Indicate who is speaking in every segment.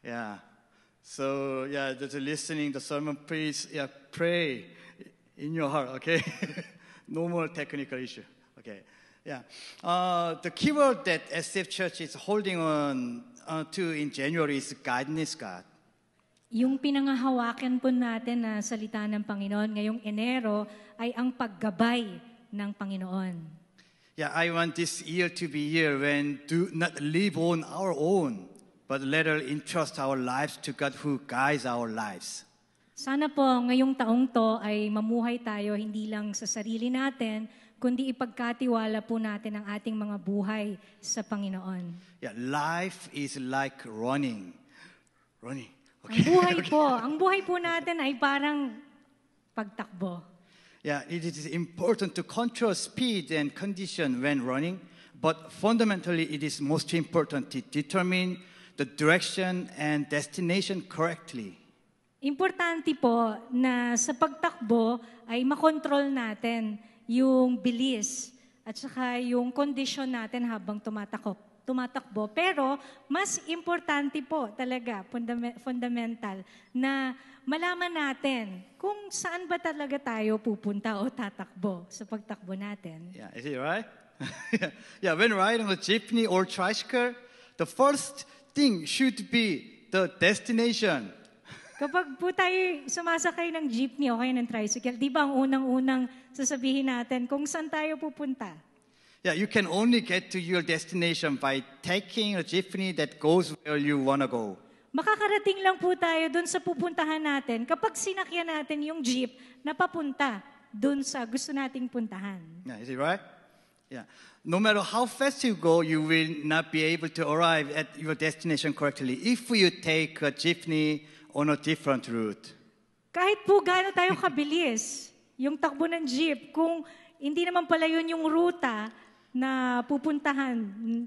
Speaker 1: Yeah. So, yeah, just listening the sermon, please, pray in your heart, okay? No more technical issue, okay? Yeah. The keyword that SF Church is holding on to in January is guidance God.
Speaker 2: Yung pinangahawakan po natin na salita ng Panginoon ngayong Enero ay ang paggabay ng Panginoon.
Speaker 1: Yeah, I want this year to be a year when do not live on our own, but let us entrust our lives to God who guides our lives.
Speaker 2: Sana po ngayong taong to ay mamuhay tayo hindi lang sa sarili natin, kundi ipagkatiwala po natin ang ating mga buhay sa Panginoon.
Speaker 1: Yeah, life is like running. Okay.
Speaker 2: Ang buhay po natin ay parang pagtakbo.
Speaker 1: Yeah, it is important to control speed and condition when running, but fundamentally it is most important to determine the direction and destination correctly.
Speaker 2: Importante po na sa pagtakbo ay makontrol natin yung bilis at saka yung kondisyon natin habang tumatakbo. Pero mas importante po talaga, fundamental, na malaman natin kung saan ba talaga tayo pupunta o tatakbo sa pagtakbo natin.
Speaker 1: Yeah, is it right? Yeah, when riding a jeepney or tricycle, the first thing should be the destination.
Speaker 2: Kapag po tayo sumasakay ng jeepney o kaya ng tricycle, di ba ang unang-unang sasabihin natin kung saan tayo pupunta?
Speaker 1: Yeah, you can only get to your destination by taking a jeepney that goes where you want to go.
Speaker 2: Makakarating lang po tayo dun sa pupuntahan natin kapag sinakyan natin yung jeep na papunta dun sa gusto nating puntahan.
Speaker 1: Yeah, is it right? Yeah. No matter how fast you go, you will not be able to arrive at your destination correctly if you take a jeepney on a different route.
Speaker 2: Kahit po gaano tayo kabilis, yung takbo ng jeep, kung hindi naman pala yun yung ruta na pupuntahan,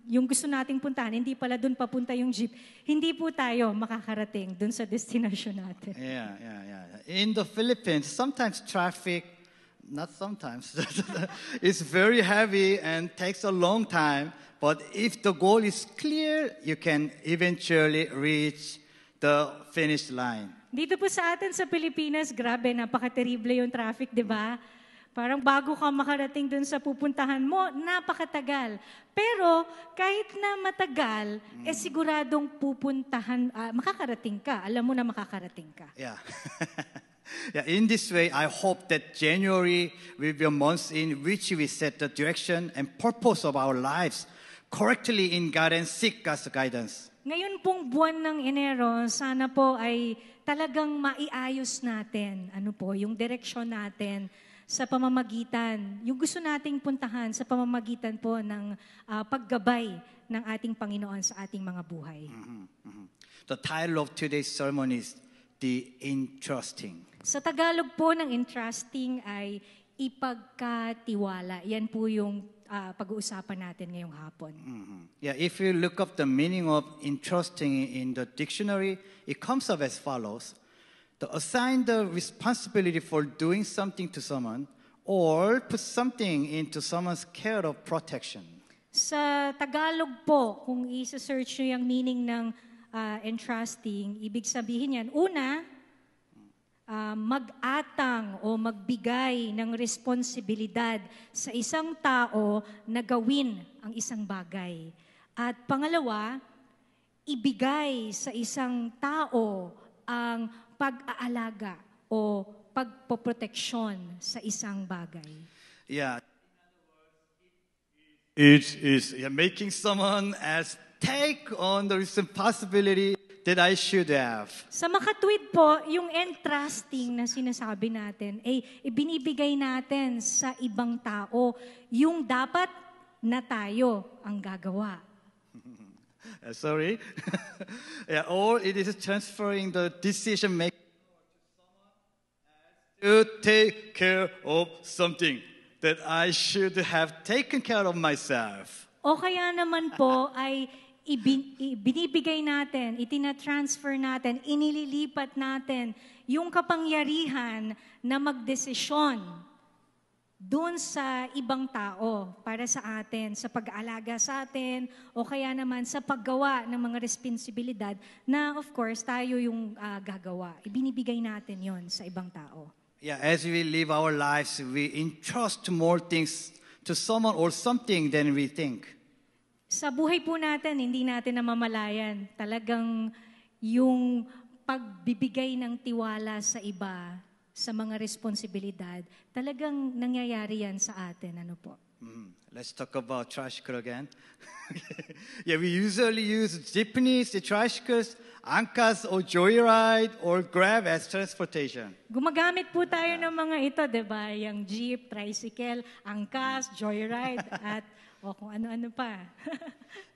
Speaker 2: yung gusto nating puntahan, hindi pala dun papunta yung jeep, hindi po tayo makakarating dun sa destination natin.
Speaker 1: Yeah. In the Philippines, sometimes traffic, not sometimes, it's very heavy and takes a long time, but if the goal is clear, you can eventually reach the finish line.
Speaker 2: Dito po sa atin sa Pilipinas, grabe, napaka-terrible yung traffic, di ba? Parang bago ka makarating dun sa pupuntahan mo, napakatagal. Pero kahit na matagal, siguradong makakarating ka. Alam mo na makakarating ka.
Speaker 1: Yeah. Yeah, in this way, I hope that January will be a month in which we set the direction and purpose of our lives correctly in God and seek God's guidance.
Speaker 2: Ngayon pong buwan ng Enero, sana po ay talagang maiayos natin, yung direksyon natin sa pamamagitan, yung gusto nating puntahan sa pamamagitan po ng paggabay ng ating Panginoon sa ating mga buhay.
Speaker 1: The title of today's sermon is The Entrusting.
Speaker 2: Sa Tagalog po ng entrusting ay ipagkatiwala. Yan po yung pag-uusapan natin ngayong hapon.
Speaker 1: Yeah, if you look up the meaning of entrusting in the dictionary, it comes up as follows. To assign the responsibility for doing something to someone or put something into someone's care of protection.
Speaker 2: Sa Tagalog po, kung i-search nyo yung meaning ng entrusting, ibig sabihin yan, una, mag-atang o magbigay ng responsibilidad sa isang tao na gawin ang isang bagay. At pangalawa, ibigay sa isang tao ang pag-aalaga o pagpoproteksyon sa isang bagay.
Speaker 1: Yeah. It is making someone else take on the responsibility that I should have.
Speaker 2: Sa makatwid po, yung entrusting na sinasabi natin, ibinibigay natin sa ibang tao yung dapat na tayo ang gagawa.
Speaker 1: Sorry. Yeah, or it is transferring the decision making to take care of something that I should have taken care of myself.
Speaker 2: O kaya naman po ay binibigay natin, itinatransfer natin, inililipat natin yung kapangyarihan na magdesisyon doon sa ibang tao para sa atin, sa pag-aalaga sa atin, o kaya naman sa paggawa ng mga responsibilidad na of course tayo yung gagawa. Ibinibigay natin yon sa ibang tao.
Speaker 1: Yeah, as we live our lives, we entrust more things to someone or something than we think.
Speaker 2: Sa buhay po natin, hindi natin namamalayan. Talagang yung pagbibigay ng tiwala sa iba, sa mga responsibilidad, talagang nangyayari yan sa atin. Ano po?
Speaker 1: Let's talk about tricycle again. Yeah, we usually use jeepneys, the tricycles, angkas, or joyride, or Grab as transportation.
Speaker 2: Gumagamit po tayo ng mga ito, di ba? Yung jeep, tricycle, angkas, joyride, at kung ano-ano pa.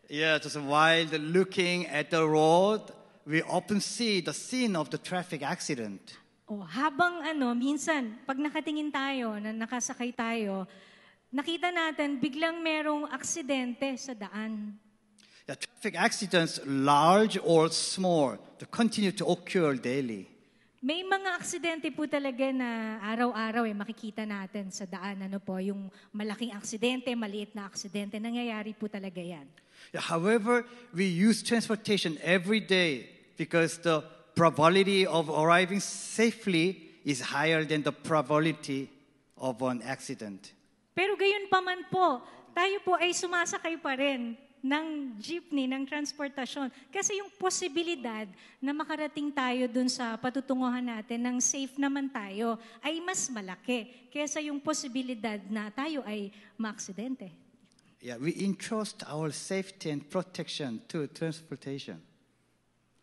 Speaker 1: Yeah, just while looking at the road, we often see the scene of the traffic accident.
Speaker 2: Habang minsan, pag nakatingin tayo, na nakasakay tayo, nakita natin biglang merong aksidente sa daan.
Speaker 1: The traffic accidents, large or small, to continue to occur daily.
Speaker 2: May mga aksidente po talaga na araw-araw makikita natin sa daan. Ano po, yung malaking aksidente, maliit na aksidente, nangyayari po talaga yan.
Speaker 1: Yeah, however, we use transportation every day because the probability of arriving safely is higher than the probability of an accident.
Speaker 2: Pero gayon pa man po, tayo po ay sumasakay pa rin ng jeepney, ng transportasyon. Kasi yung posibilidad na makarating tayo dun sa patutunguhan natin ng safe naman tayo ay mas malaki kaysa yung posibilidad na tayo ay maaksidente.
Speaker 1: Yeah, we entrust our safety and protection to transportation.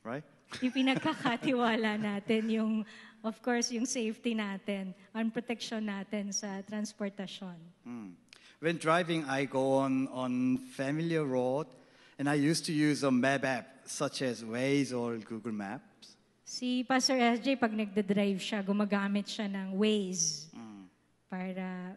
Speaker 1: Right?
Speaker 2: Ipinagkakatiwala natin yung, of course, yung safety natin, ang protection natin sa transportasyon.
Speaker 1: When driving, I go on familiar road, and I used to use a map app such as Waze or Google Maps.
Speaker 2: Si Pastor SJ, pag nagda-drive siya, gumagamit siya ng Waze.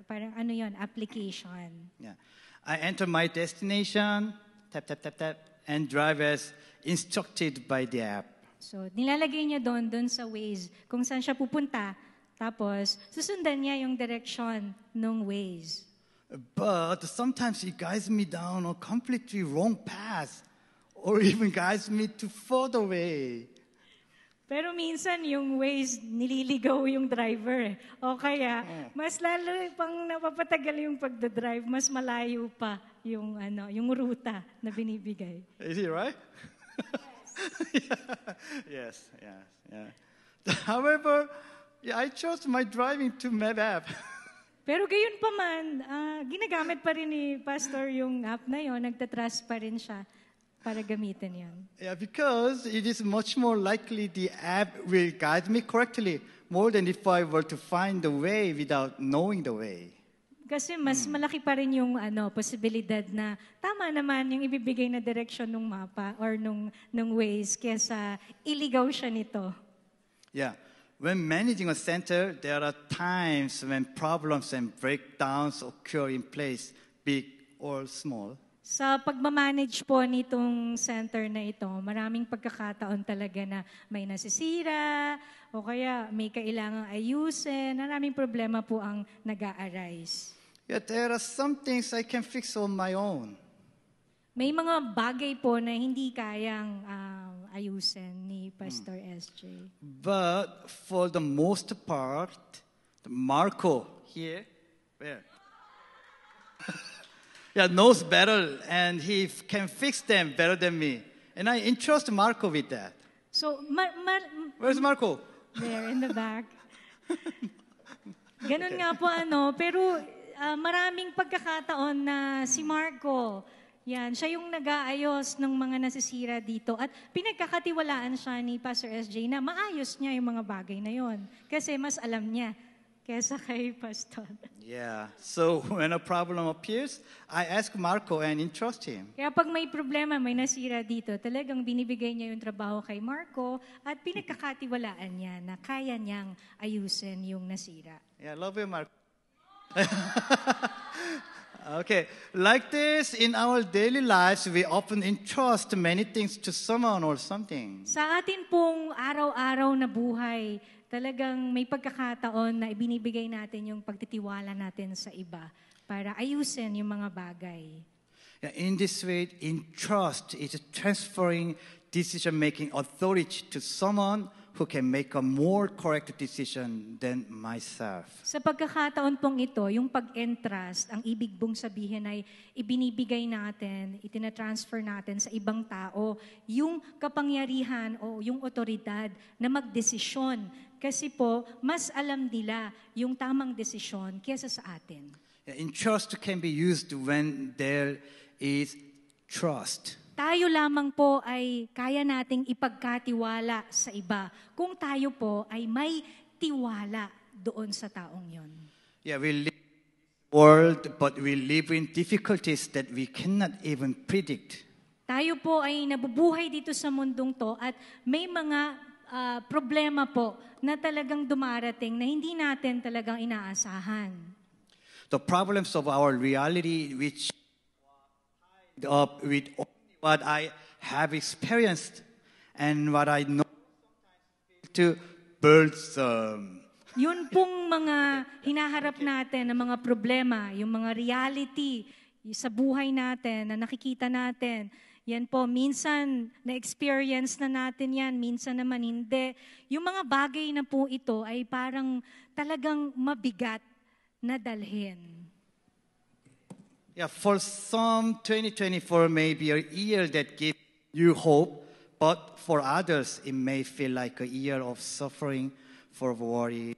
Speaker 2: Parang ano yon, application.
Speaker 1: Yeah. I enter my destination, tap, tap, tap, tap, and drive as instructed by the app.
Speaker 2: So, nilalagay niya doon sa Waze kung saan siya pupunta. Tapos, susundan niya yung direction ng Waze.
Speaker 1: But sometimes it guides me down a completely wrong path or even guides me to further away.
Speaker 2: Pero minsan yung Waze, nililigaw yung driver. O kaya, mas lalo pang napapatagal yung pagdadrive, mas malayo pa yung ruta na binibigay.
Speaker 1: Is he right? Yes. However, I chose my driving to map app.
Speaker 2: Pero gayon pa man, ginagamit pa rin ni Pastor yung app na yon, nagtatrust pa rin siya para gamitin yon.
Speaker 1: Yeah, because it is much more likely the app will guide me correctly more than if I were to find the way without knowing the way.
Speaker 2: Kasi mas malaki pa rin yung posibilidad na tama naman yung ibibigay na direction ng mapa or ng Waze kesa iligaw siya nito.
Speaker 1: Yeah. When managing a center, there are times when problems and breakdowns occur in place, big or small.
Speaker 2: Sa pagmamanage po nitong center na ito, maraming pagkakataon talaga na may nasisira o kaya may kailangang ayusin, maraming problema po ang nag-a-arise.
Speaker 1: Yet there are some things I can fix on my own.
Speaker 2: May mga bagay po na hindi kayang ayusin ni Pastor SJ.
Speaker 1: But for the most part, Marco here, where? Yeah, knows better and he can fix them better than me. And I entrust Marco with that.
Speaker 2: So,
Speaker 1: Where's Marco?
Speaker 2: there in the back. Ganun nga po pero maraming pagkakataon na si Marco, siya yung nag-aayos ng mga nasisira dito at pinagkakatiwalaan siya ni Pastor SJ na maayos niya yung mga bagay na yon kasi mas alam niya kesa kay Pastor.
Speaker 1: Yeah, so when a problem appears, I ask Marco and entrust him.
Speaker 2: Kaya pag may problema, may nasira dito, talagang binibigay niya yung trabaho kay Marco at pinagkakatiwalaan niya na kaya niyang ayusin yung nasira.
Speaker 1: Yeah, love you, Marco. Okay, like this, in our daily lives, we often entrust many things to someone or something.
Speaker 2: Sa atin pong araw-araw na buhay, talagang may pagkakataon na ibinibigay natin yung pagtitiwala natin sa iba para ayusin yung mga bagay.
Speaker 1: Yeah, in this way, entrust is transferring decision-making authority to someone who can make a more correct decision than myself.
Speaker 2: Sa pagkakataon pong ito, yung pag-entrust, ang ibig pong sabihin ay ibinibigay natin, itinatransfer natin sa ibang tao yung kapangyarihan o yung otoridad na magdesisyon. Kasi po, mas alam nila yung tamang desisyon kaysa sa atin.
Speaker 1: Yeah, entrust can be used when there is trust.
Speaker 2: Tayo lamang po ay kaya nating ipagkatiwala sa iba kung tayo po ay may tiwala doon sa taong yon.
Speaker 1: Yeah, we live in this world, but we live in difficulties that we cannot even predict.
Speaker 2: Tayo po ay nabubuhay dito sa mundong to at may mga problema po na talagang dumarating na hindi natin talagang inaasahan.
Speaker 1: The problems of our reality, which tied up with what I have experienced and what I know to burdensome.
Speaker 2: Yun pong mga hinaharap natin na mga problema, yung mga reality sa buhay natin na nakikita natin. Yan po, minsan na-experience na natin yan, minsan naman hindi. Yung mga bagay na po ito ay parang talagang mabigat na dalhin.
Speaker 1: Yeah, for some, 2024 may be a year that gives you hope, but for others, it may feel like a year of suffering, for worry,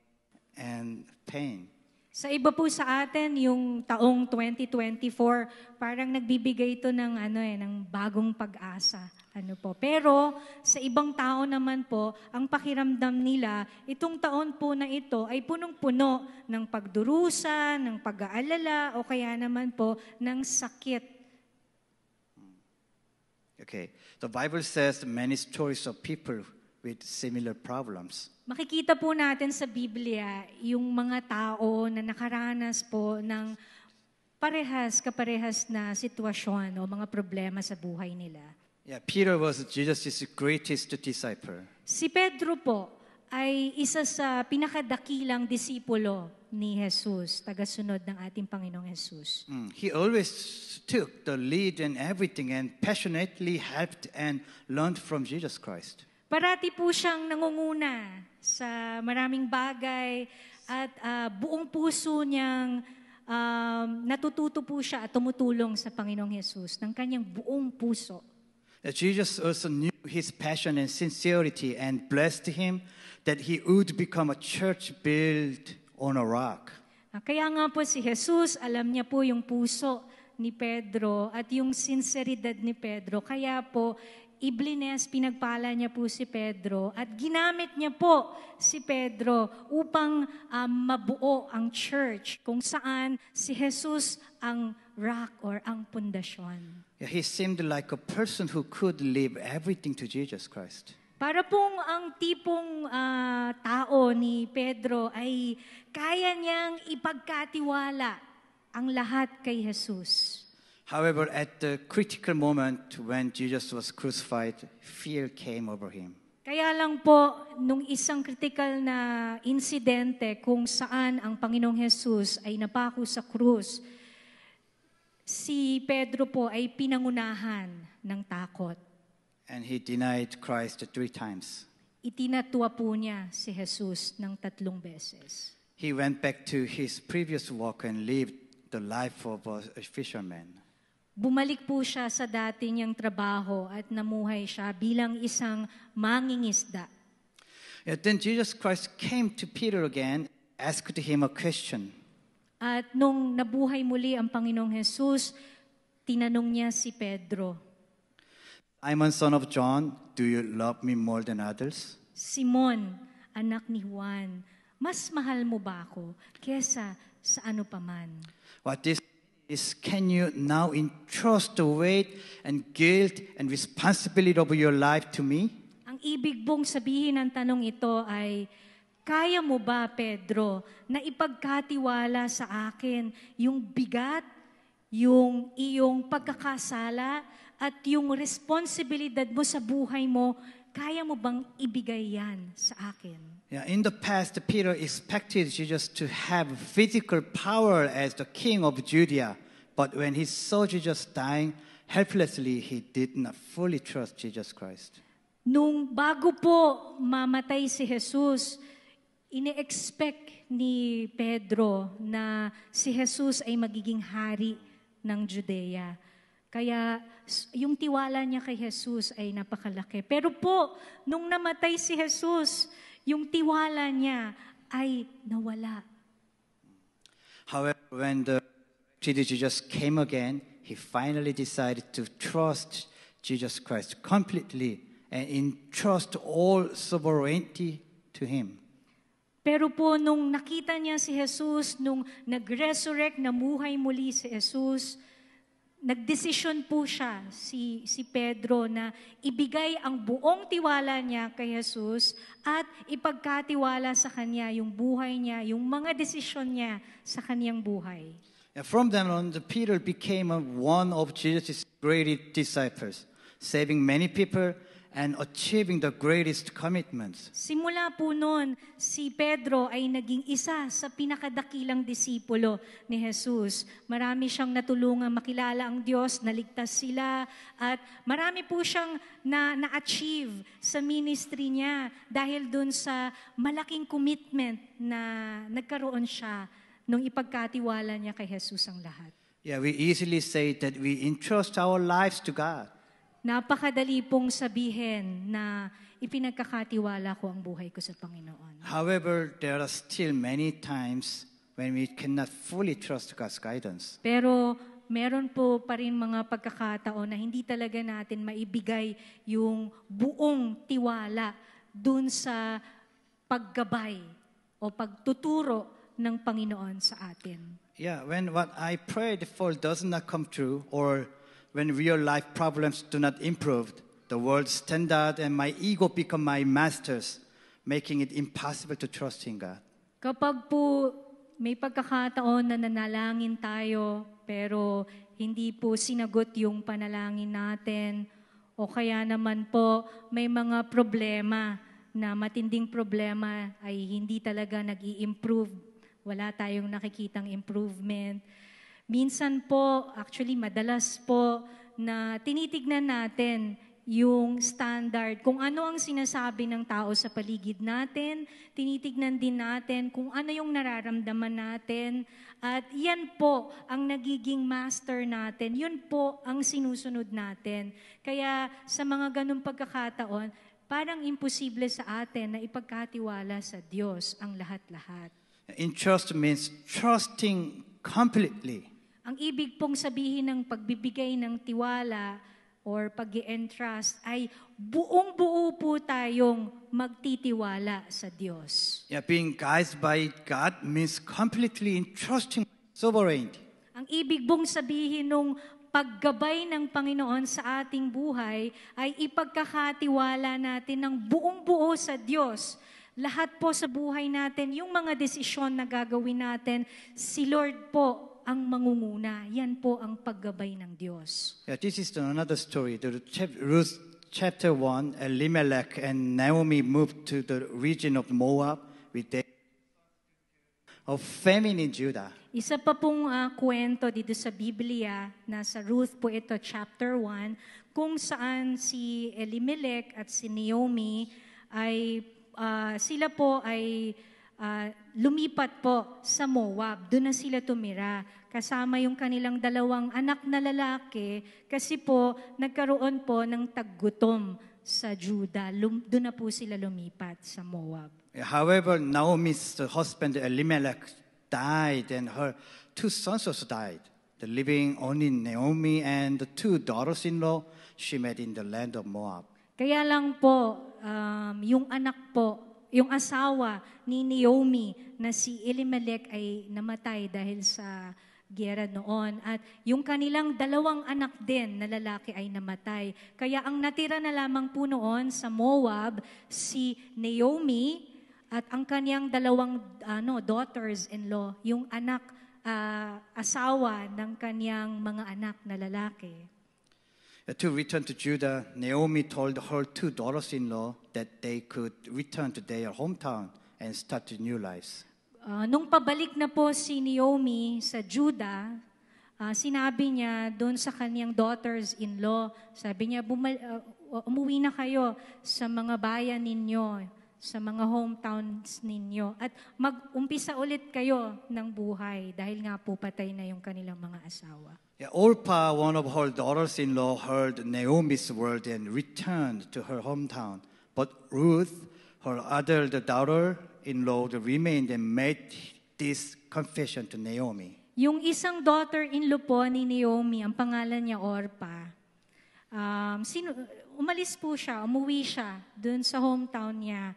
Speaker 1: and pain.
Speaker 2: Sa iba po sa atin, yung taong 2024, parang nagbibigay ito ng ng bagong pag-asa. Pero sa ibang tao naman po, ang pakiramdam nila, itong taon po na ito ay punong-puno ng pagdurusa, ng pag-aalala, o kaya naman po ng sakit.
Speaker 1: Okay, the Bible says many stories of people with similar problems.
Speaker 2: Makikita po natin sa Biblia yung mga tao na nakaranas po ng kaparehas na sitwasyon o mga problema sa buhay nila.
Speaker 1: Yeah, Peter was Jesus' greatest disciple.
Speaker 2: Si Pedro po ay isa sa pinakadakilang disipulo ni Jesus, tagasunod ng ating Panginoong Jesus.
Speaker 1: He always took the lead in everything and passionately helped and learned from Jesus Christ.
Speaker 2: Parati po siyang nangunguna sa maraming bagay at buong puso niyang natututo po siya at tumutulong sa Panginoong Jesus ng kanyang buong puso.
Speaker 1: Jesus also knew his passion and sincerity and blessed him that he would become a church built on a rock.
Speaker 2: Kaya nga po si Jesus, alam niya po yung puso ni Pedro at yung sinseridad ni Pedro. Kaya po, pinagpala niya po si Pedro at ginamit niya po si Pedro upang mabuo ang church kung saan si Jesus ang rock or ang pundasyon.
Speaker 1: Yeah, he seemed like a person who could leave everything to Jesus Christ.
Speaker 2: Para pong ang tipong tao ni Pedro ay kaya niyang ipagkatiwala ang lahat kay Jesus.
Speaker 1: However, at the critical moment when Jesus was crucified, fear came over him.
Speaker 2: Kaya lang po, nung isang critical na insidente kung saan ang Panginoong Jesus ay napako sa krus, si Pedro po ay pinangunahan ng takot.
Speaker 1: And he denied Christ 3 times.
Speaker 2: Itinatwa po niya si Jesus ng 3 beses.
Speaker 1: He went back to his previous work and lived the life of a fisherman.
Speaker 2: Bumalik po siya sa dati niyang trabaho at namuhay siya bilang isang mangingisda.
Speaker 1: Yeah, then Jesus Christ came to Peter again, asked him a question.
Speaker 2: At nung nabuhay muli ang Panginoong Jesus, tinanong niya si Pedro,
Speaker 1: Simon, son of John, do you love me more than others?
Speaker 2: Simon, anak ni Juan, mas mahal mo ba ako kesa sa ano paman?
Speaker 1: What this is, can you now entrust the weight and guilt and responsibility of your life to me?
Speaker 2: Ang ibig pong sabihin ng tanong ito ay, kaya mo ba, Pedro, na ipagkatiwala sa akin yung bigat, yung iyong pagkakasala at yung responsibilidad mo sa buhay mo, kaya mo bang ibigay yan sa akin?
Speaker 1: Yeah, in the past, Peter expected Jesus to have physical power as the king of Judea. But when he saw Jesus dying helplessly, he did not fully trust Jesus Christ.
Speaker 2: Nung bago po mamatay si Jesus, ine-expect ni Pedro na si Jesus ay magiging hari ng Judea. Kaya yung tiwala niya kay Jesus ay napakalaki. Pero po, nung namatay si Jesus, yung tiwala niya ay nawala.
Speaker 1: However, when the Jesus came again, he finally decided to trust Jesus Christ completely and entrust all sovereignty to him.
Speaker 2: Pero po, nung nakita niya si Jesus, nung nag-resurrect, namuhay muli si Jesus, nagdesisyon po siya, si Pedro, na ibigay ang buong tiwala niya kay Jesus at ipagkatiwala sa kanya yung buhay niya, yung mga desisyon niya sa kanyang buhay.
Speaker 1: From then on, Peter became one of Jesus' greatest disciples, saving many people and achieving the greatest commitments.
Speaker 2: Simula po noon, si Pedro ay naging isa sa pinakadakilang disipulo ni Jesus. Marami siyang natulungan makilala ang Diyos, naligtas sila, at marami po siyang na-achieve sa ministry niya dahil dun sa malaking commitment na nagkaroon siya nung ipagkatiwala niya kay Jesus ang lahat.
Speaker 1: Yeah, we easily say that we entrust our lives to God.
Speaker 2: Napakadali pong sabihin na ipinagkakatiwala ko ang buhay ko sa Panginoon.
Speaker 1: However, there are still many times when we cannot fully trust God's guidance.
Speaker 2: Pero meron po pa rin mga pagkakataon na hindi talaga natin maibigay yung buong tiwala dun sa paggabay o pagtuturo ng Panginoon sa atin.
Speaker 1: Yeah, when what I prayed for does not come true, or when real life problems do not improve, the world's standard and my ego become my masters, making it impossible to trust in God.
Speaker 2: Kapag po may pagkakataon na nanalangin tayo, pero hindi po sinagot yung panalangin natin, o kaya naman po may mga problema na matinding problema ay hindi talaga nag-i-improve, wala tayong nakikitang improvement. Minsan po, actually madalas po, na tinitignan natin yung standard, kung ano ang sinasabi ng tao sa paligid natin, tinitignan din natin kung ano yung nararamdaman natin, at yan po ang nagiging master natin, yun po ang sinusunod natin. Kaya sa mga ganung pagkakataon, parang imposible sa atin na ipagkatiwala sa Diyos ang lahat-lahat.
Speaker 1: Entrust means trusting completely.
Speaker 2: Ang ibig pong sabihin ng pagbibigay ng tiwala or pag-i-entrust ay buong-buo po tayong magtitiwala sa Diyos.
Speaker 1: Yeah, being guided by God means completely entrusting sovereignty.
Speaker 2: Ang ibig pong sabihin nung paggabay ng Panginoon sa ating buhay ay ipagkakatiwala natin ng buong-buo sa Diyos. Lahat po sa buhay natin, yung mga desisyon na gagawin natin, si Lord po ang mangunguna. Yan po ang paggabay ng Diyos.
Speaker 1: Yeah, this is another story. Ruth chapter 1, Elimelech and Naomi moved to the region of Moab with of famine in Judah.
Speaker 2: Isa pa pong kwento dito sa Biblia, nasa Ruth po ito, chapter 1, kung saan si Elimelech at si Naomi ay sila po ay lumipat po sa Moab. Doon na sila tumira. Kasama yung kanilang dalawang anak na lalaki kasi po nagkaroon po ng taggutom sa Judah. Doon na po sila lumipat sa Moab.
Speaker 1: However, Naomi's husband Elimelech died and her two sons also died. Leaving only Naomi and the two daughters-in-law she met in the land of Moab.
Speaker 2: Kaya lang po, yung anak po, yung asawa ni Naomi na si Elimelech ay namatay dahil sa giyera noon. At yung kanilang dalawang anak din na lalaki ay namatay. Kaya ang natira na lamang po noon sa Moab, si Naomi at ang kanyang dalawang daughters-in-law, yung anak asawa ng kanyang mga anak na lalaki.
Speaker 1: To return to Judah, Naomi told her two daughters-in-law that they could return to their hometown and start new lives.
Speaker 2: Nung pabalik na po si Naomi sa Judah, sinabi niya doon sa kanyang daughters-in-law, sabi niya, umuwi na kayo sa mga bayan ninyo, sa mga hometowns ninyo, at mag-umpisa ulit kayo ng buhay dahil nga po patay na yung kanilang mga asawa.
Speaker 1: Yeah, Orpah, one of her daughters-in-law, heard Naomi's word and returned to her hometown. But Ruth, her other daughter-in-law, remained and made this confession to Naomi.
Speaker 2: Yung isang daughter-in-law po ni Naomi, ang pangalan niya Orpah, umalis po siya, umuwi siya dun sa hometown niya.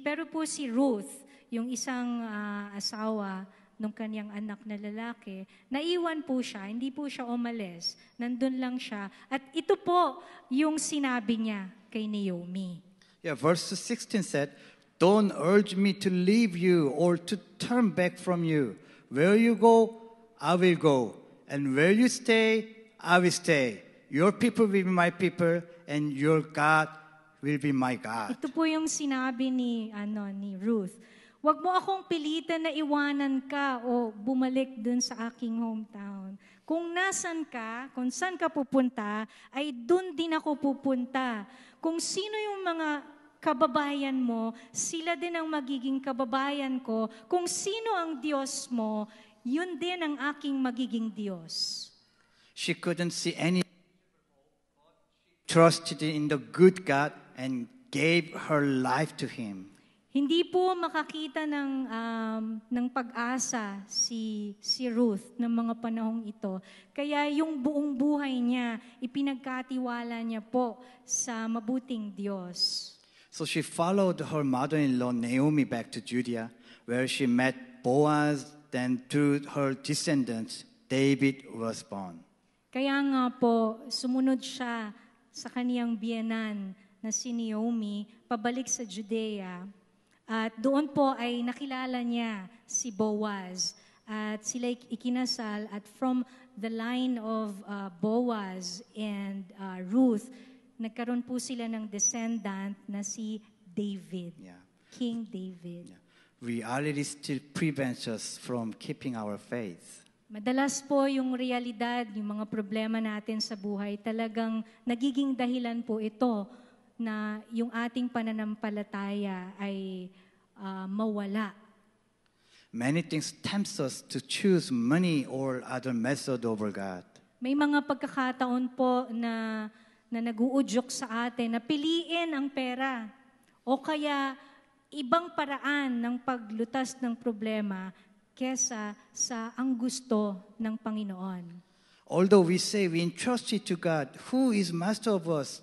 Speaker 2: Pero po si Ruth, yung isang asawa ng kanyang anak na lalaki, naiwan po siya, hindi po siya umalis, nandun lang siya. At ito po yung sinabi niya kay Naomi.
Speaker 1: Yeah, verse 16 said, "Don't urge me to leave you or to turn back from you. Where you go, I will go. And where you stay, I will stay. Your people will be my people, and your God will be my God."
Speaker 2: Ito po yung sinabi ni Ruth. Huwag mo akong pilitan na iwanan ka o bumalik dun sa aking hometown. Kung nasan ka, kung saan ka pupunta, ay dun din ako pupunta. Kung sino yung mga kababayan mo, sila din ang magiging kababayan ko. Kung sino ang Diyos mo, yun din ang aking magiging Diyos.
Speaker 1: She couldn't see any. Trusted in the good God and gave her life to Him.
Speaker 2: Hindi po makakita ng pag-asa si Ruth ng mga panahong ito. Kaya yung buong buhay niya, ipinagkatiwala niya po sa mabuting Diyos.
Speaker 1: So she followed her mother-in-law Naomi back to Judea, where she met Boaz. Then through her descendants, David was born.
Speaker 2: Kaya nga po, sumunod siya sa kaniyang biyenan na si Naomi, pabalik sa Judea. At doon po ay nakilala niya si Boaz. At sila ikinasal at from the line of Boaz and Ruth, nagkaroon po sila ng descendant na si David, King David.
Speaker 1: Yeah. Reality still prevents us from keeping our faith.
Speaker 2: Madalas po yung realidad, yung mga problema natin sa buhay, talagang nagiging dahilan po ito na yung ating pananampalataya ay mawala.
Speaker 1: Many things tempt us to choose money or other method over God.
Speaker 2: May mga pagkakataon po na naguudyok sa atin na piliin ang pera o kaya ibang paraan ng paglutas ng problema kesa sa ang gusto ng Panginoon.
Speaker 1: Although we say we entrust it to God, who is master of us,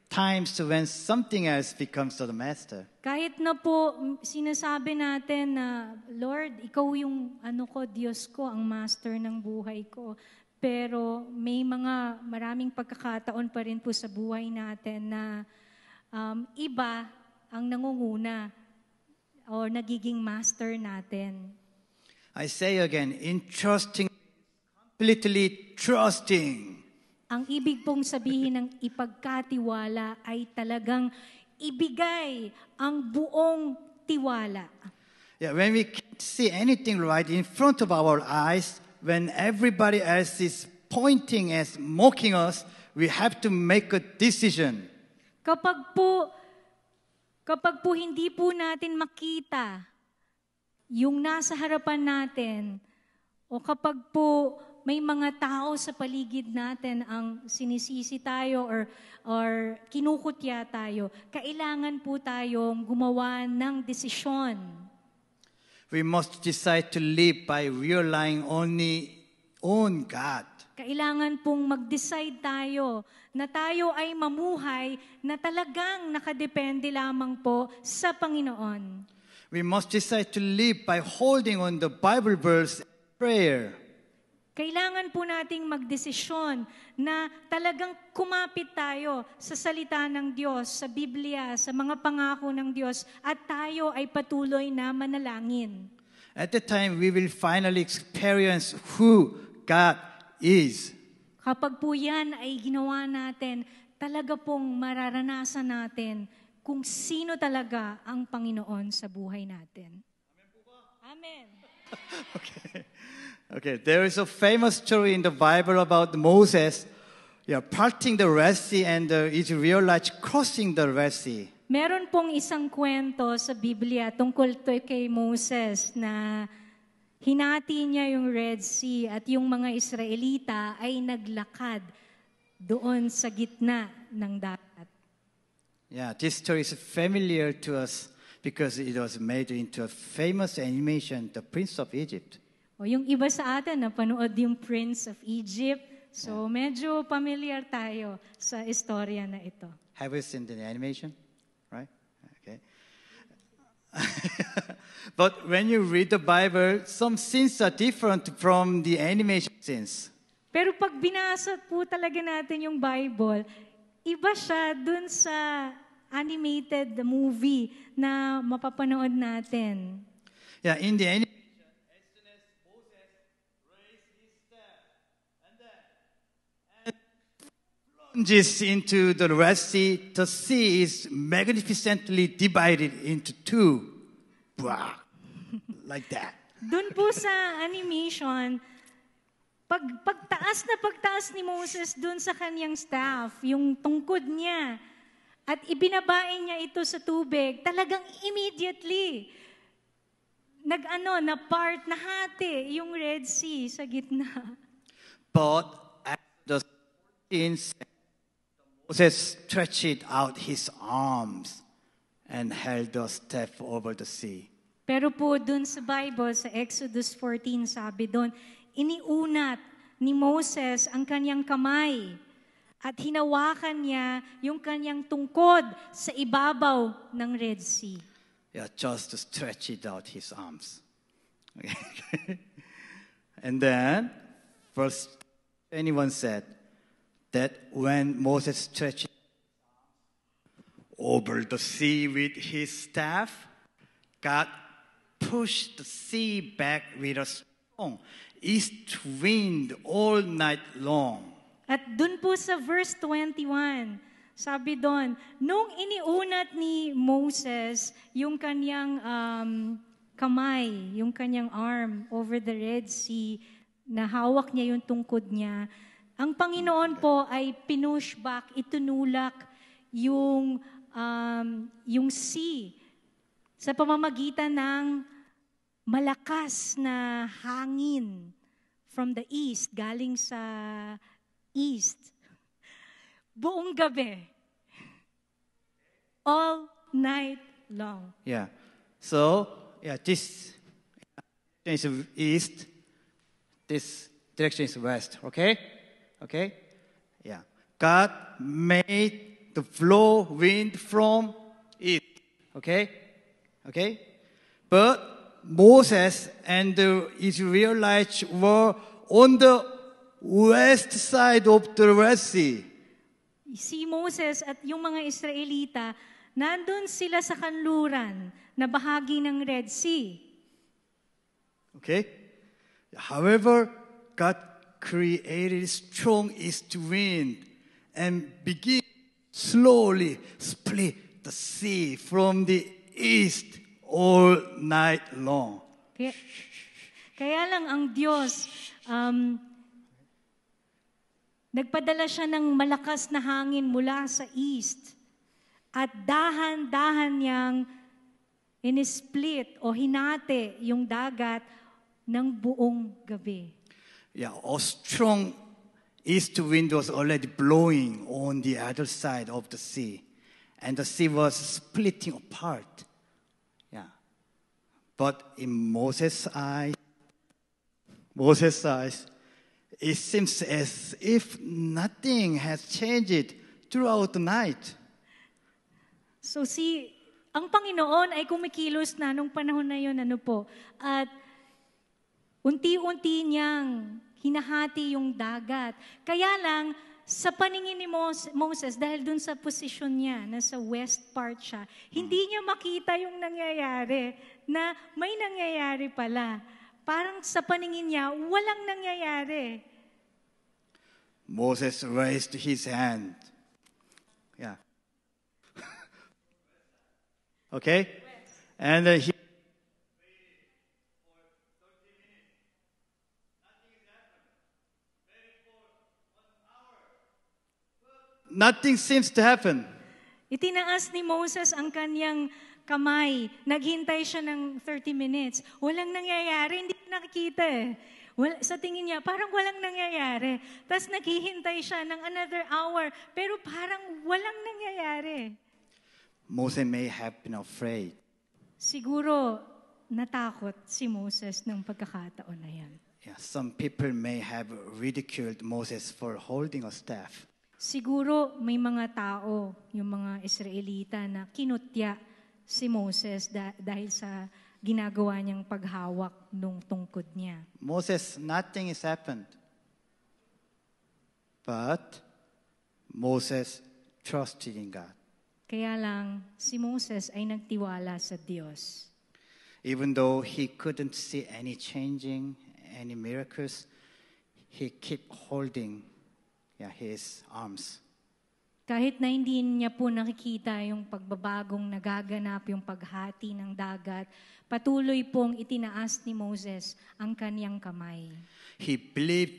Speaker 1: times when something else becomes the master.
Speaker 2: Kahit na po sinasabi natin na, Lord, ikaw yung Diyos ko, ang master ng buhay ko. Pero may maraming pagkakataon pa rin po sa buhay natin na iba ang nangunguna o nagiging master natin.
Speaker 1: I say again, entrusting, completely trusting.
Speaker 2: Ang ibig pong sabihin ng ipagkatiwala ay talagang ibigay ang buong tiwala.
Speaker 1: Yeah, when we can't see anything right in front of our eyes, when everybody else is pointing and mocking us, we have to make a decision.
Speaker 2: Kapag po hindi po natin makita yung nasa harapan natin, o kapag po may mga tao sa paligid natin ang sinisisi tayo or kinukutya tayo, kailangan po tayong gumawa ng desisyon.
Speaker 1: We must decide to live by relying only on God.
Speaker 2: Kailangan pong mag-decide tayo na tayo ay mamuhay na talagang nakadepende lamang po sa Panginoon.
Speaker 1: We must decide to live by holding on the Bible verse and prayer.
Speaker 2: Kailangan po nating magdesisyon na talagang kumapit tayo sa salita ng Diyos, sa Biblia, sa mga pangako ng Diyos, at tayo ay patuloy na manalangin.
Speaker 1: At that time, we will finally experience who God is.
Speaker 2: Kapag po yan ay ginawa natin, talaga pong mararanasan natin kung sino talaga ang Panginoon sa buhay natin. Amen.
Speaker 1: Okay. Okay, there is a famous story in the Bible about Moses parting the Red Sea and the Israelites crossing the Red Sea.
Speaker 2: Meron pong isang kwento sa Biblia tungkol kay Moses na hinati niya yung Red Sea at yung mga Israelita ay naglakad doon sa gitna ng dagat.
Speaker 1: Yeah, this story is familiar to us because it was made into a famous animation, The Prince of Egypt.
Speaker 2: O yung iba sa atin, napanood yung Prince of Egypt. So medyo familiar tayo sa istorya na ito.
Speaker 1: Have you seen the animation? Right? Okay. But when you read the Bible, some scenes are different from the animation scenes.
Speaker 2: Pero pag binasa po talaga natin yung Bible, iba siya dun sa animated movie na mapapanood natin.
Speaker 1: Yeah, in the animation, as soon as Moses raised his staff and plunges into the Red Sea, the sea is magnificently divided into two. Wow. Like that.
Speaker 2: Dun po sa animation, pagtaas ni Moses dun sa kanyang staff, yung tungkod niya, at ibinabain niya ito sa tubig, talagang immediately, nahati yung Red Sea sa gitna.
Speaker 1: But at the 14th, Moses stretched out his arms and held the staff over the sea.
Speaker 2: Pero po dun sa Bible, sa Exodus 14, sabi dun, iniunat ni Moses ang kanyang kamay at hinawakan niya yung kanyang tungkod sa ibabaw ng Red Sea.
Speaker 1: Yeah, just to stretch it out his arms. Okay. And then, verse 21 said that when Moses stretched over the sea with his staff, God pushed the sea back with a strong east wind all night long.
Speaker 2: At dun po sa verse 21, sabi doon, nung iniunat ni Moses yung kanyang kamay, yung kanyang arm over the Red Sea, na hawak niya yung tungkod niya, ang Panginoon po ay pinush back, itunulak yung sea sa pamamagitan ng malakas na hangin from the east, galing sa east. Buong gabi. All night long.
Speaker 1: Yeah. So, this is east, this direction is west, okay? Okay? Yeah. God made the flow wind from east, okay? Okay? But Moses and the Israelites were on the west side of the Red Sea.
Speaker 2: Si Moses at yung mga Israelita, nandun sila sa kanluran na bahagi ng Red Sea.
Speaker 1: Okay? However, God created strong east wind and began slowly split the sea from the east all night long.
Speaker 2: Kaya lang ang Diyos, nagpadala siya ng malakas na hangin mula sa east at dahan-dahan niyang in-split o hinati yung dagat ng buong gabi.
Speaker 1: Yeah, a strong east wind was already blowing on the other side of the sea, and the sea was splitting apart. Yeah, but in Moses' eyes, it seems as if nothing has changed throughout the night.
Speaker 2: So ang Panginoon ay kumikilos na nung panahon na yun, at unti-unti niyang hinahati yung dagat. Kaya lang, sa paningin ni Moses, dahil dun sa posisyon niya, nasa west part siya, hindi niya makita yung nangyayari, na may nangyayari pala. Parang sa paningin niya, walang nangyayari.
Speaker 1: Moses raised his hand. Yeah. Okay? And he nothing seems to happen.
Speaker 2: Itinaas ni Moses ang kanyang kamay. Naghintay siya ng 30 minutes. Walang nangyayari, hindi nakikita eh. Sa tingin niya, parang walang nangyayari. Tapos naghihintay siya ng another hour, pero parang walang nangyayari.
Speaker 1: Moses may have been afraid.
Speaker 2: Siguro natakot si Moses ng pagkakataon na yan.
Speaker 1: Yeah, some people may have ridiculed Moses for holding a staff.
Speaker 2: Siguro may mga tao, yung mga Israelita na kinutya si Moses dahil sa ginagawa niyang paghawak nung tungkod niya.
Speaker 1: Moses, nothing has happened. But Moses trusted in God.
Speaker 2: Kaya lang, si Moses ay nagtiwala sa Diyos.
Speaker 1: Even though he couldn't see any changing, any miracles, he kept holding his arms.
Speaker 2: Kahit na hindi niya po nakikita yung pagbabagong nagaganap, yung paghati ng dagat, patuloy pong itinaas ni Moses ang kaniyang kamay.
Speaker 1: He believed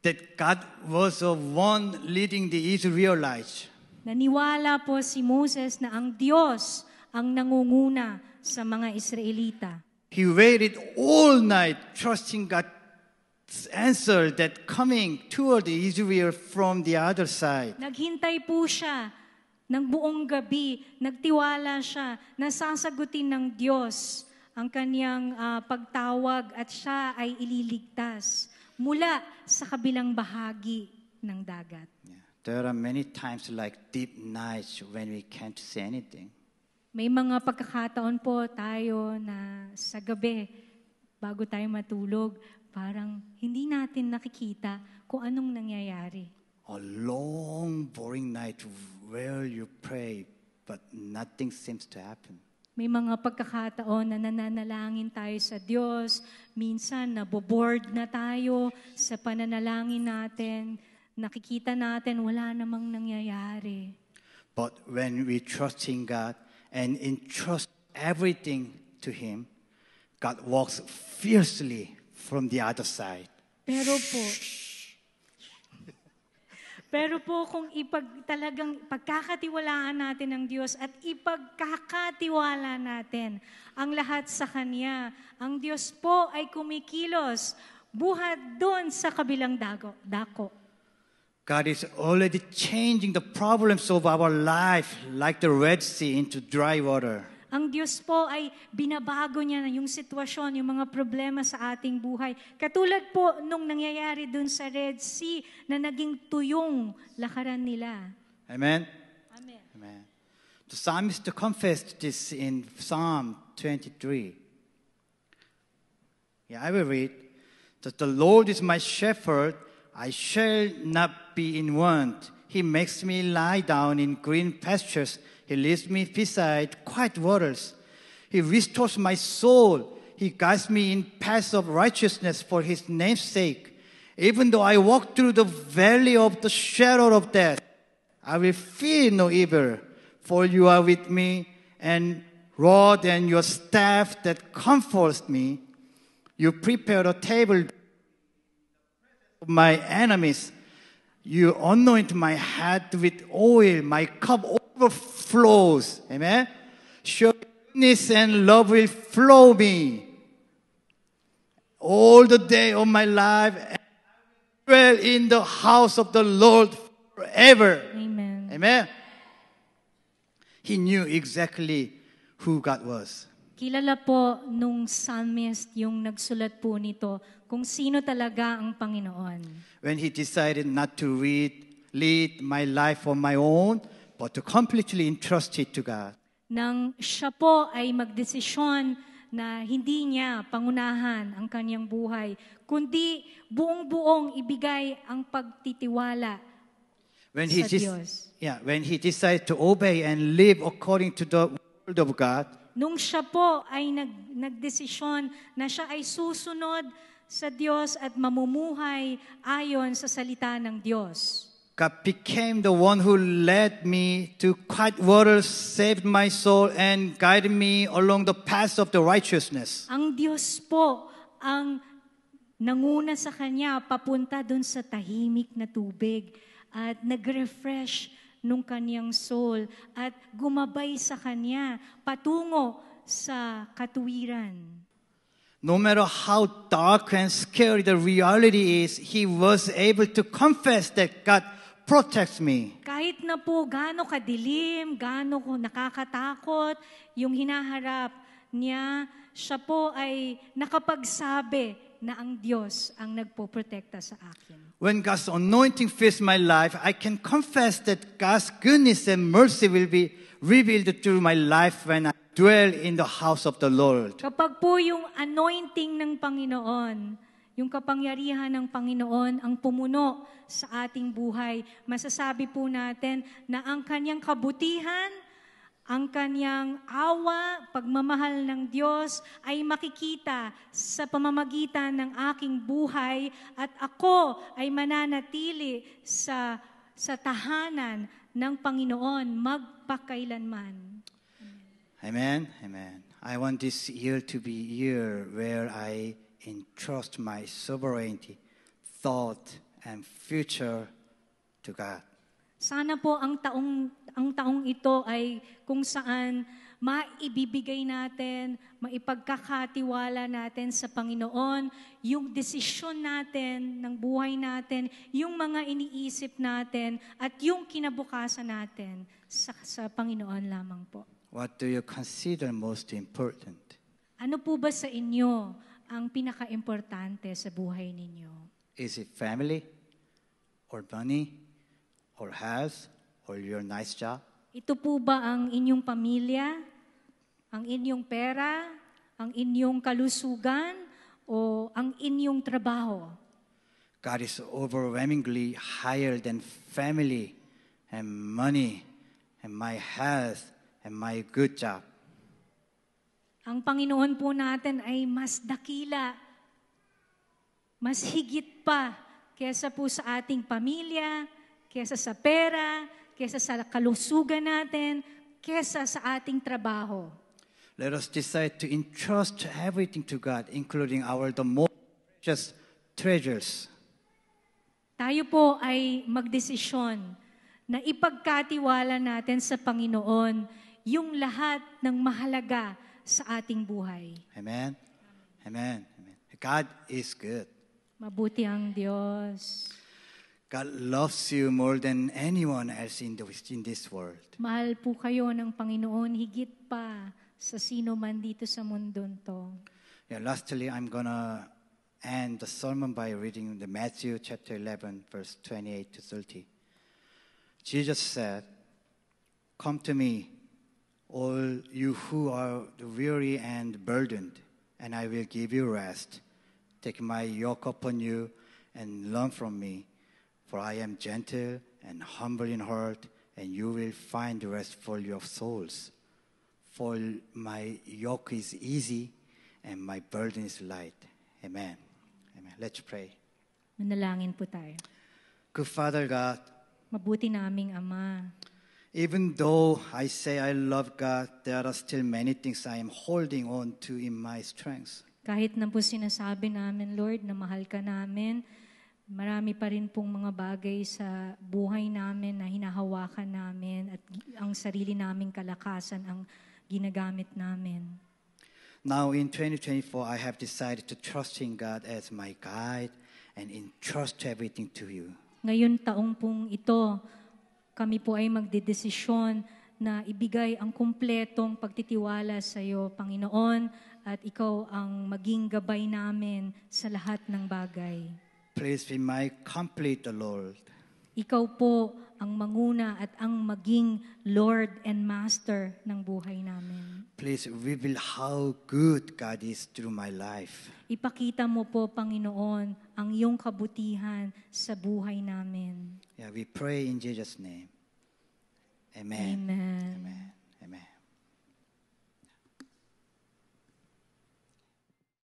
Speaker 1: that God was the one leading the Israelites.
Speaker 2: Naniwala po si Moses na ang Diyos ang nangunguna sa mga Israelita.
Speaker 1: He waited all night trusting God's answer that coming toward Israel from the other side.
Speaker 2: Naghintay po siya ng buong gabi, nagtiwala siya na sasagutin ng Diyos ang kaniyang pagtawag at siya ay ililigtas mula sa kabilang bahagi ng dagat.
Speaker 1: Yeah. There are many times like deep nights when we can't see anything.
Speaker 2: May mga pagkakataon po tayo na sa gabi, bago tayo matulog, parang hindi natin nakikita kung anong nangyayari.
Speaker 1: A long, boring night where you pray, but nothing seems to happen.
Speaker 2: May mga pagkakataon na nananalangin tayo sa Diyos, minsan naboboard na tayo sa pananalangin natin, nakikita natin wala namang nangyayari.
Speaker 1: But when we trust in God and entrust everything to Him, God walks fiercely from the other side.
Speaker 2: Pero po kung talagang pagkakatiwalaan natin ng Diyos at ipagkakatiwala natin ang lahat sa Kanya, ang Diyos po ay kumikilos buhat doon sa kabilang dako.
Speaker 1: God is already changing the problems of our life like the Red Sea into dry water.
Speaker 2: Ang Diyos po ay binabago niya na yung sitwasyon, yung mga problema sa ating buhay. Katulad po nung nangyayari dun sa Red Sea na naging tuyong lakaran nila.
Speaker 1: Amen?
Speaker 2: Amen.
Speaker 1: Amen. The psalmist confessed this in Psalm 23. Yeah, I will read. That the Lord is my shepherd, I shall not be in want. He makes me lie down in green pastures. He leads me beside quiet waters. He restores my soul. He guides me in paths of righteousness for His name's sake. Even though I walk through the valley of the shadow of death, I will fear no evil, for you are with me, and rod and your staff that comforts me. You prepare a table for my enemies. You anoint my head with oil. My cup overflows. Amen? Surely goodness and love will flow me all the day of my life, and I will dwell in the house of the Lord forever.
Speaker 2: Amen.
Speaker 1: Amen? He knew exactly who God was.
Speaker 2: Kilala po nung psalmist yung nagsulat po nito kung sino talaga ang Panginoon.
Speaker 1: When he decided not to lead my life on my own, but to completely entrust it to God.
Speaker 2: Nang siya po ay magdesisyon na hindi niya pangunahan ang kanyang buhay, kundi buong-buong ibigay ang pagtitiwala
Speaker 1: When
Speaker 2: sa Diyos.
Speaker 1: when he decided to obey and live according to the word of God,
Speaker 2: Nung siya po ay nagdesisyon na siya ay susunod sa Diyos at mamumuhay ayon sa salita ng Diyos.
Speaker 1: God became the one who led me to quiet waters, saved my soul, and guided me along the path of the righteousness.
Speaker 2: Ang Diyos po ang nanguna sa kanya papunta dun sa tahimik na tubig at nag-refresh nung kanyang soul at gumabay sa kanya patungo sa katuwiran.
Speaker 1: No matter how dark and scary the reality is, he was able to confess that God protects me.
Speaker 2: Kahit na po gaano kadilim, gaano ko nakakatakot yung hinaharap niya, siya po ay nakapagsabi na ang Diyos ang nagpoprotekta sa akin.
Speaker 1: When God's anointing fills my life, I can confess that God's goodness and mercy will be revealed through my life when I dwell in the house of the Lord.
Speaker 2: Kapag po yung anointing ng Panginoon, yung kapangyarihan ng Panginoon ang pumuno sa ating buhay, masasabi po natin na ang kanyang kabutihan, ang kanyang awa, pagmamahal ng Diyos ay makikita sa pamamagitan ng aking buhay at ako ay mananatili sa tahanan ng Panginoon magpakailanman.
Speaker 1: Amen. Amen. I want this year to be a year where I entrust my sovereignty, thought, and future to God.
Speaker 2: Sana po ang taong ito ay kung saan maibibigay natin, maipagkakatiwala natin sa Panginoon, yung desisyon natin ng buhay natin, yung mga iniisip natin, at yung kinabukasan natin sa Panginoon lamang po.
Speaker 1: What do you consider most important?
Speaker 2: Ano po ba sa inyo ang pinaka-importante sa buhay ninyo?
Speaker 1: Is it family, or money, or health, or your nice job?
Speaker 2: Ito po ba ang inyong pamilya, ang inyong pera, ang inyong kalusugan, o ang inyong trabaho?
Speaker 1: God is overwhelmingly higher than family and money and my health and my good job.
Speaker 2: Ang Panginoon po natin ay mas dakila, mas higit pa kesa po sa ating pamilya, kesa sa pera, kesa sa kalusugan natin, kesa sa ating trabaho.
Speaker 1: Let us decide to entrust everything to God, including the most precious treasures.
Speaker 2: Tayo po ay magdesisyon na ipagkatiwala natin sa Panginoon yung lahat ng mahalaga sa ating buhay.
Speaker 1: Amen. Amen. Amen. God is good.
Speaker 2: Mabuti ang Diyos.
Speaker 1: God loves you more than anyone else in this world.
Speaker 2: Mahal po kayo ng Panginoon higit pa sa sino man dito sa mundong to.
Speaker 1: Yeah, lastly, I'm gonna end the sermon by reading the Matthew chapter 11, verse 28 to 30. Jesus said, "Come to me, all you who are weary and burdened, and I will give you rest. Take my yoke upon you and learn from me, for I am gentle and humble in heart, and you will find rest for your souls. For my yoke is easy and my burden is light." Amen. Amen. Let's pray.
Speaker 2: Manalangin po tayo.
Speaker 1: Good Father God,
Speaker 2: Mabuti naming Ama.
Speaker 1: even though I say I love God, there are still many things I am holding on to in my strength.
Speaker 2: Kahit na po sinasabi namin, Lord, na mahal ka namin, marami pa rin pong mga bagay sa buhay namin na hinahawakan namin at ang sarili naming kalakasan ang ginagamit namin.
Speaker 1: Now in 2024, I have decided to trust in God as my guide and entrust everything to you.
Speaker 2: Ngayon taong pong ito, kami po ay magdedesisyon na ibigay ang kumpletong pagtitiwala sa iyo, Panginoon, at ikaw ang maging gabay namin sa lahat ng bagay.
Speaker 1: Please be my complete Lord.
Speaker 2: Ikaw po ang manguna at ang maging Lord and Master ng buhay namin.
Speaker 3: Please reveal how good God is through my life.
Speaker 2: Ipakita mo po, Panginoon, ang iyong kabutihan sa buhay namin.
Speaker 3: Yeah, we pray in Jesus' name. Amen.
Speaker 2: Amen.
Speaker 3: Amen.